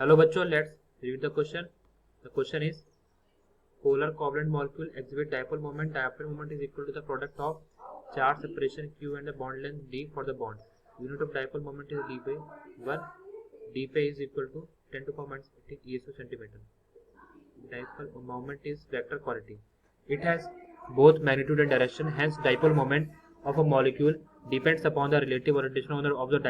Hello bachcho, let's read the question. The question is polar covalent molecule exhibit dipole moment. Dipole moment is equal to the product of charge separation q and the bond length d for the bond. Unit of dipole moment is d by 1. d by is equal to 10 to the power -18 ESO centimeter. Dipole moment is vector quantity. It has both magnitude and direction. Hence, dipole moment of a molecule depends upon the relative orientation of the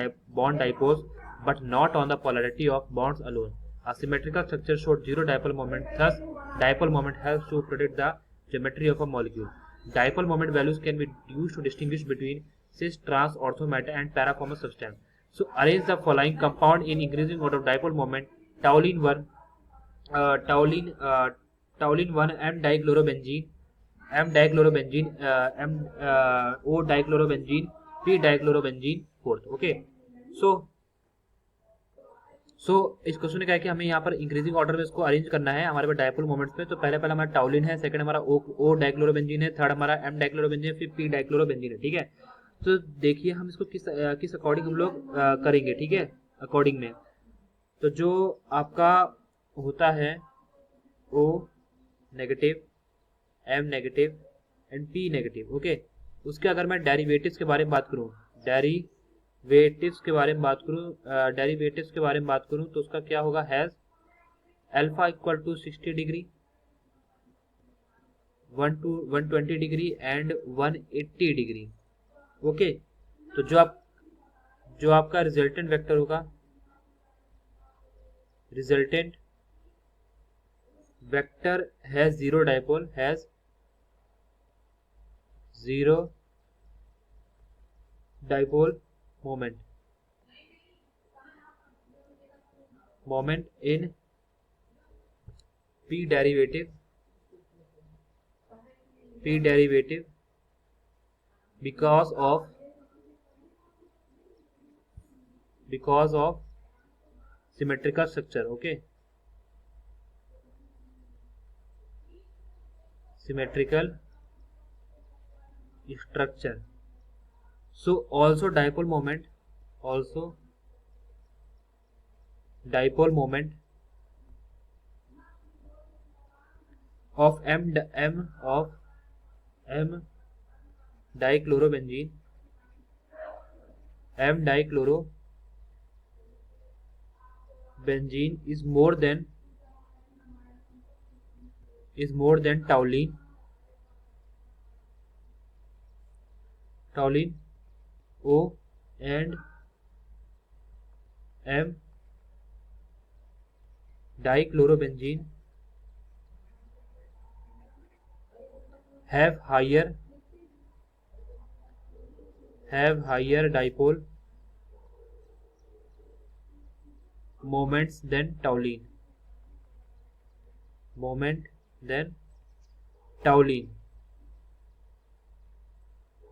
bond dipoles, but not on the polarity of bonds alone. A symmetrical structure showed zero dipole moment. Thus, dipole moment helps to predict the geometry of a molecule. Dipole moment values can be used to distinguish between cis, trans, ortho, meta, and paraformous substance. So, arrange the following compound in increasing order of dipole moment: toluene 1, toluene, toluene 1, M dichlorobenzene, O dichlorobenzene, P dichlorobenzene fourth. Okay, so इस question ने कहा कि हमें यहाँ पर increasing order में इसको arrange करना है हमारे पास डायपोल मोमेंट्स में. तो पहले हमारा टाउलिन है, सेकंड हमारा ओ डाइक्लोरोबेंजीन है, थर्ड हमारा एम डाइक्लोरोबेंजीन, फिर पी डाइक्लोरोबेंजीन है. ठीक है, तो देखिए हम इसको किस अकॉर्डिंग हम लोग करेंगे. ठीक है, अकॉर्डिंग में तो जो आपका होता है O negative, M negative and P negative. Okay, उसके अगर मैं डेरिवेटिव्स के बारे में बात करूँ, डेरिवेटिव्स के बारे में बात करूँ तो उसका क्या होगा, has alpha equal to 60 degree, 120 degree and 180 degree. Okay, तो जो आपका रिजल्टेंट वेक्टर होगा, resultant vector has zero dipole, has zero dipole moment in p derivative because of symmetrical structure. Okay, symmetrical structure. So also dipole moment of M dichlorobenzene is more than toluene O and M dichlorobenzene have higher dipole moments than toluene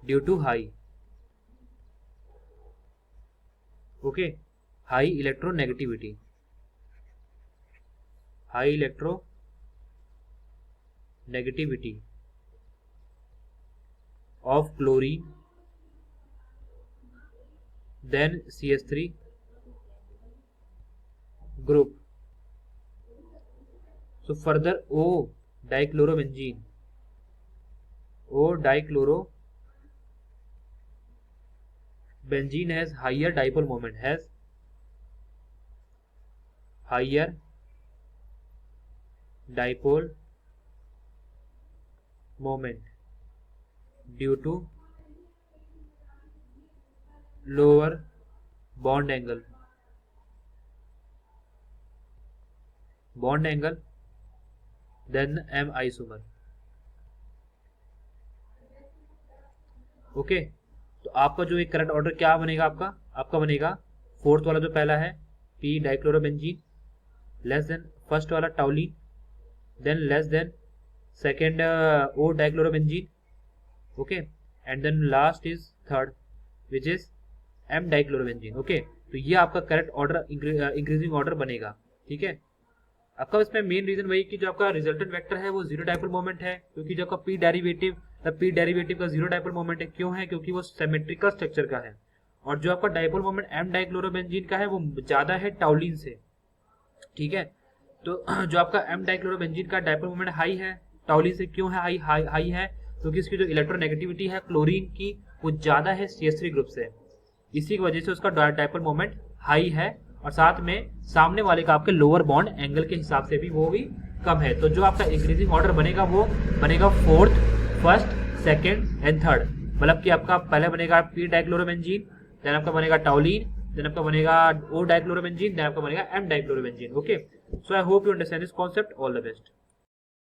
due to high electronegativity of chlorine than CH3 group. So further O dichlorobenzene has higher dipole moment, due to lower bond angle than M isomer. Okay, तो आपका जो एक current order क्या बनेगा, आपका बनेगा fourth वाला जो पहला है P dichlorobenzene less than first वाला toluene, then less than second O dichlorobenzene. Okay, and then last is third which is M dichlorobenzene. Okay, तो ये आपका करेक्ट ऑर्डर इंक्रीजिंग ऑर्डर बनेगा. ठीक है, आपका इसमें मेन रीजन वही कि जो आपका रिजल्टेंट वेक्टर है वो जीरो डाइपोल मोमेंट है, क्योंकि जो आपका पी डेरिवेटिव का जीरो डाइपोल मोमेंट है. क्यों है, क्योंकि वो सिमेट्रिकल स्ट्रक्चर का है. और जो आपका डाइपोल मोमेंट एम डाइक्लोरोबेंजीन का है वो ज्यादा है टाउलिन से. ठीक है। तो जो आपका एम डाइक्लोरोबेंजीन का डाइपोल मोमेंट हाई है, टॉलिन से क्यों है हाई है, क्योंकि इसकी जो इलेक्ट्रोनेगेटिविटी है क्लोरीन की वो ज्यादा है CH3 ग्रुप से, इसी की वजह से उसका डाइपोल मोमेंट हाई है, और साथ में सामने वाले का आपके लोअर बॉन्ड एंगल के हिसाब से भी वो भी कम है। तो जो आपका इंक्रीजिंग ऑर्डर बनेगा वो बनेगा 4th, 1st, 2nd and 3rd, मतलब कि आपका पहले बनेगा पी डाइक्लोरोबेंजीन, देन आपका बनेगा टॉलिन, देन आपका बनेगा ओ डाइक्लोरोबेंजीन, देन आपका बनेगा M dichlorobenzene. Okay, so I hope you understand this concept. All the best.